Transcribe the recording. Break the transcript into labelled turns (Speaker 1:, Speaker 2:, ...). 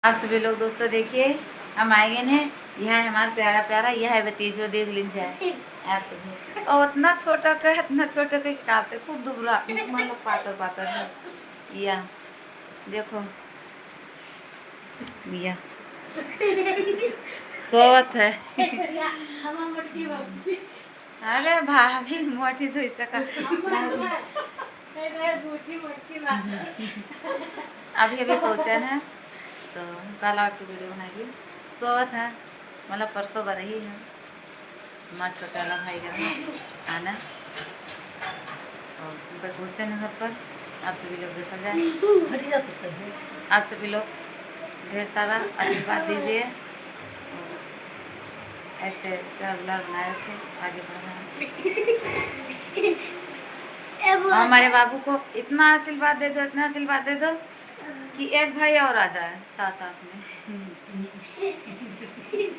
Speaker 1: आप सभी लोग दोस्तों देखिए हम आए गए हैं। यह है हमारा प्यारा प्यारा, यह है भतीजो देख लीजिए आप सभी। और इतना छोटा का इतना छोटा का काटते खूब दुबला मतलब पातर पातर है। यह देखो यह सोवत है। अरे भाभी मोटी धोई सका अभी अभी पहुँचे हैं तो कल आपकी वीडियो बनाएगी। सोवत है मतलब परसों बरही है हमारा छोटा वाला भाई का आना और पहुँचे हैं घर पर। आप सभी लोग देखा जाए, आप सभी लोग ढेर सारा आशीर्वाद दीजिए। ऐसे लड़ बनाए रखे आगे बढ़ना। और हमारे बाबू को इतना आशीर्वाद दे दो, इतना आशीर्वाद दे दो कि एक भाई और आ जाए साथ साथ में।